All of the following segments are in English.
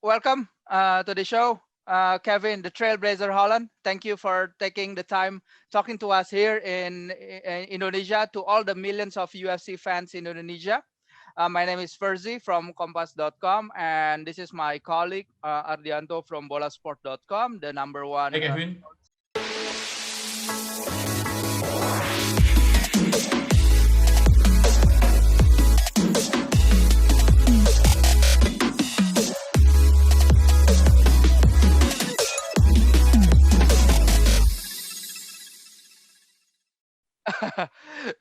welcome to the show, Kevin, the Trailblazer Holland. Thank you for taking the time talking to us here in Indonesia, to all the millions of UFC fans in Indonesia. My name is Firzie from Kompas.com, and this is my colleague Ardianto from BOLASPORT.com, the number Hi one. Kevin.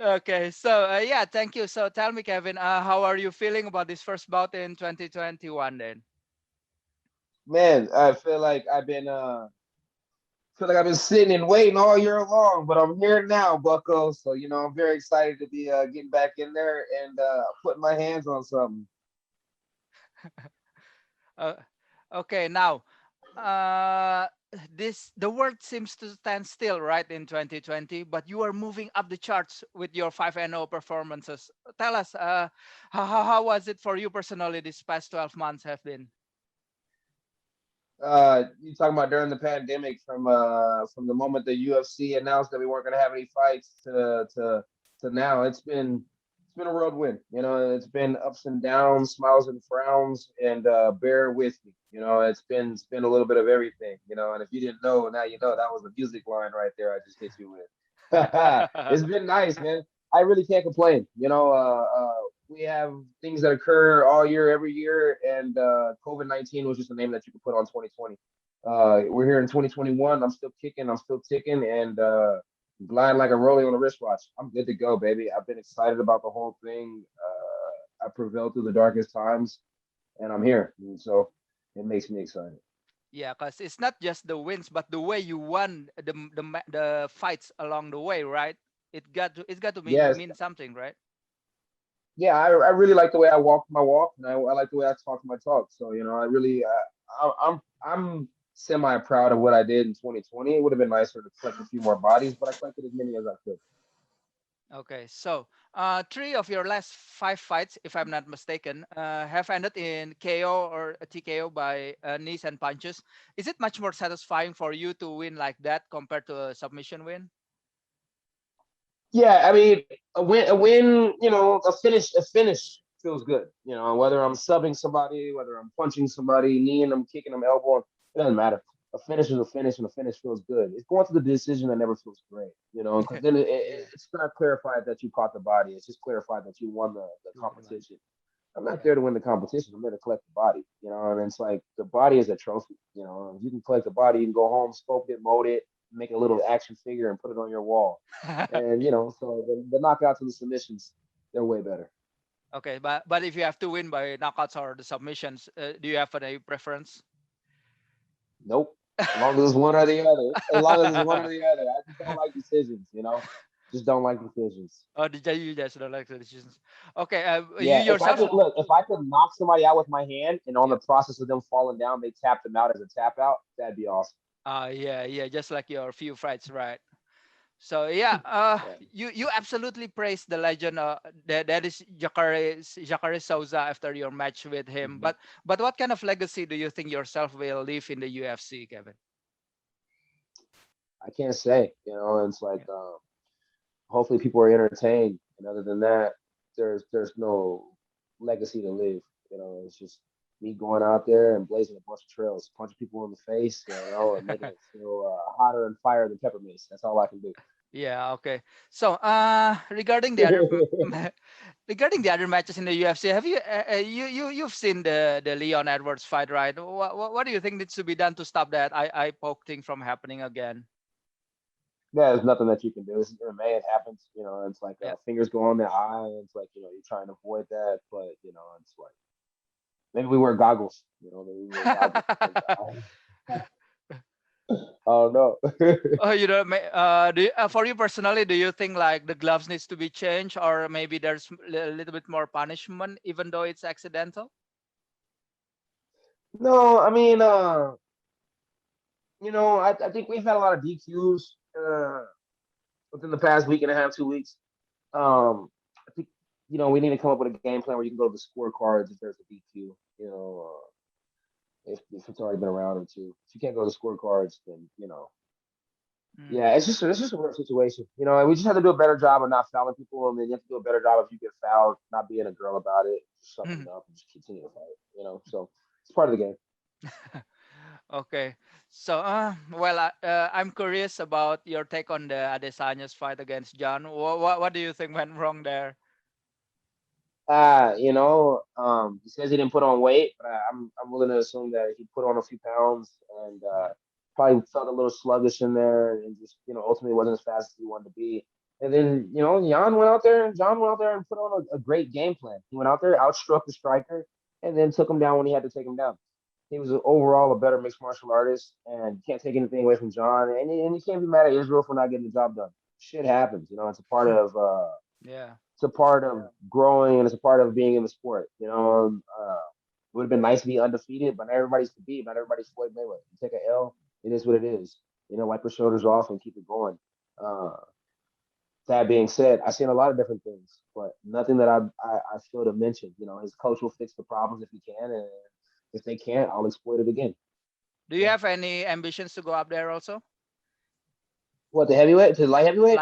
Okay, so yeah, thank you. So tell me, Kevin, how are you feeling about this first bout in 2021 then? Man, I feel like I've been sitting and waiting all year long, but I'm here now, Bucko. So I'm very excited to be getting back in there and putting my hands on something. Uh, okay, now uh, the world seems to stand still, right, in 2020, but you are moving up the charts with your 5-0 performances. Tell us, how was it for you personally this past 12 months have been? You talking about during the pandemic, from the moment the UFC announced that we weren't going to have any fights to now. It's been a whirlwind. It's been ups and downs, smiles and frowns, and bear with me. It's been a little bit of everything. And if you didn't know, now you know. That was a music line right there. I just hit you with. It's been nice, man. I really can't complain. We have things that occur all year, every year, and COVID-19 was just a name that you could put on 2020. We're here in 2021. I'm still kicking. I'm still ticking, and gliding like a rolling on a wristwatch. I'm good to go, baby. I've been excited about the whole thing. I prevailed through the darkest times, and I'm here. And so it makes me excited. Yeah, because it's not just the wins, but the way you won the fights along the way, right? It's got to Yes, mean something, right? yeah. I really like the way I walk my walk, and I like the way I talk my talk. So I really, I'm semi proud of what I did in 2020. It would have been nicer to collect a few more bodies, but I collected as many as I could. Okay, so three of your last five fights, if I'm not mistaken, have ended in KO or a TKO by knees and punches. Is it much more satisfying for you to win like that compared to a submission win? Yeah, I mean, a finish feels good. Whether I'm subbing somebody, whether I'm punching somebody, kneeing them, kicking them, elbowing, it doesn't matter. A finish is a finish, and a finish feels good. It's going to the decision that never feels great, because then Yeah, it's not clarified that you caught the body. It's just clarified that you won the you won the match. competition. I'm not Yeah. there to win the competition. I'm there to collect the body, and it's like the body is a trophy. If you can collect the body, you can go home, sculpt it, mold it, make a little action figure, and put it on your wall. And so the knockouts and the submissions, they're way better. Okay, but if you have to win by knockouts or the submissions, do you have any preference? Nope. As long as it's one or the other. As long as it's one or the other. I just don't like decisions. Just don't like decisions. Oh, you just don't like the decisions. Okay, you Yeah, if I yourself. could look, if I could knock somebody out with my hand and on Yeah. the process of them falling down, they tap them out as a tap out, that'd be awesome. Yeah, yeah, just like your few fights, right? So yeah, Yeah. you absolutely praised the legend. That is Jacare Souza after your match with him. Mhm. But what kind of legacy do you think yourself will leave in the UFC, Kevin? I can't say. It's like Yeah. hopefully people are entertained. And other than that, there's no legacy to live. It's just me going out there and blazing a bunch of trails, punching people in the face, and making it feel hotter and fire than pepper mace. That's all I can do. Yeah. Okay. So regarding the other regarding the other matches in the UFC, have you've seen the Leon Edwards fight, right? What do you think needs to be done to stop that eye poke thing from happening again? There's nothing that you can do. It's MMA. It happens. It's like Yeah. fingers go on the eye. It's like you're trying to avoid that, but it's like maybe we wear goggles. Maybe we wear goggles. Oh no. Oh, for you personally, do you think like the gloves needs to be changed, or maybe there's a little bit more punishment, even though it's accidental? No, I mean, I think we've had a lot of DQs within the past week and a half, 2 weeks. I think we need to come up with a game plan where you can go to the scorecards if there's a DQ. if it's already been a round or two. If you can't go to scorecards, then yeah, it's just a real situation. We just have to do a better job of not fouling people, and then you have to do a better job if you get fouled, not being a girl about it, just sucking it up and just continue to fight. So it's part of the game. Okay. So, well, I'm curious about your take on the Adesanya's fight against John. What do you think went wrong there? He says he didn't put on weight, but I'm willing to assume that he put on a few pounds and probably felt a little sluggish in there and just ultimately wasn't as fast as he wanted to be. And then John went out there and put on a great game plan. He went out there, outstruck the striker, and then took him down when he had to take him down. He was overall a better mixed martial artist, and you can't take anything away from John. And you can't be mad at Israel for not getting the job done. Shit happens, it's a part of Yeah. it's a part of growing and it's a part of being in the sport. It would have been nice to be undefeated, but not everybody's to be. Not everybody's Floyd Mayweather. You take an L, it is what it is. Wipe your shoulders off and keep it going. That being said, I've seen a lot of different things, but nothing that I feel to mention. His coach will fix the problems if he can, and if they can't, I'll exploit it again. Do you have any ambitions to go up there also? What, the heavyweight to light heavyweight?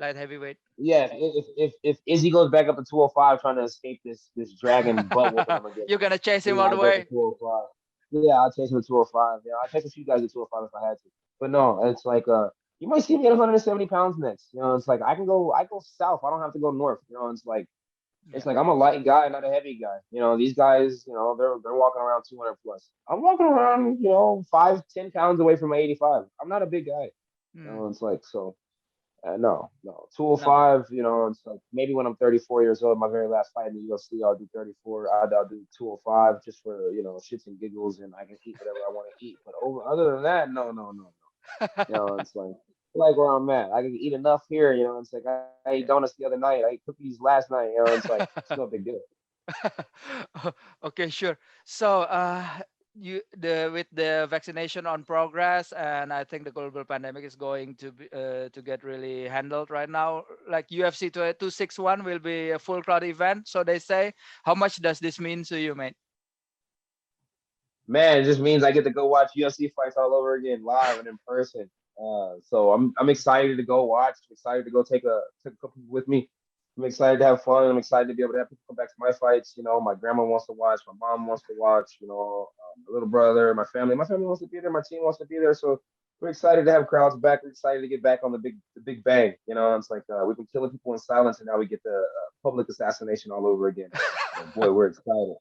Light heavyweight. Yeah, if Izzy goes back up to 205 trying to escape this dragon butt whooping him again, you're gonna chase him all the way. Yeah, I'll chase him at 205. Yeah, I'll chase a few guys at 205 if I had to. But no, it's like you might see me at 170 pounds next. It's like I go south. I don't have to go north. It's like I'm a light guy, not a heavy guy. These guys, they're walking around 200 plus. I'm walking around, 5-10 pounds away from 85. I'm not a big guy. It's like so. No. 205, it's like maybe when I'm 34 years old, my very last fight in the UFC, I'll do 34. I'll do 205 just for, shits and giggles, and I can eat whatever I want to eat. But other than that, no. It's like where I'm at. I can eat enough here, it's like I ate donuts the other night. I ate cookies last night, it's like, it's no big deal. Okay, sure. So, with the vaccination on progress, and I think the global pandemic is going to get really handled right now. Like UFC 261 will be a full crowd event, so they say. How much does this mean to you, mate? Man, it just means I get to go watch UFC fights all over again, live and in person. So I'm excited to go watch. I'm excited to go take a couple with me. I'm excited to have fun. I'm excited to be able to have people come back to my fights. My grandma wants to watch. My mom wants to watch. My little brother, my family. My family wants to be there. My team wants to be there. So we're excited to have crowds back. We're excited to get back on the big bang. It's like we've been killing people in silence, and now we get the public assassination all over again. Boy, we're excited.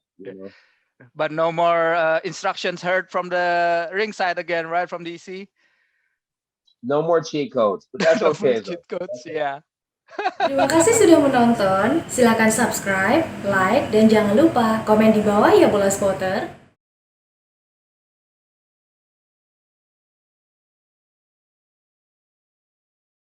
But no more instructions heard from the ringside again, right? From DC. No more cheat codes, but that's okay. Cheat codes, yeah. Terima kasih sudah menonton. Silakan subscribe, like, dan jangan lupa komen di bawah ya Bola Spotter.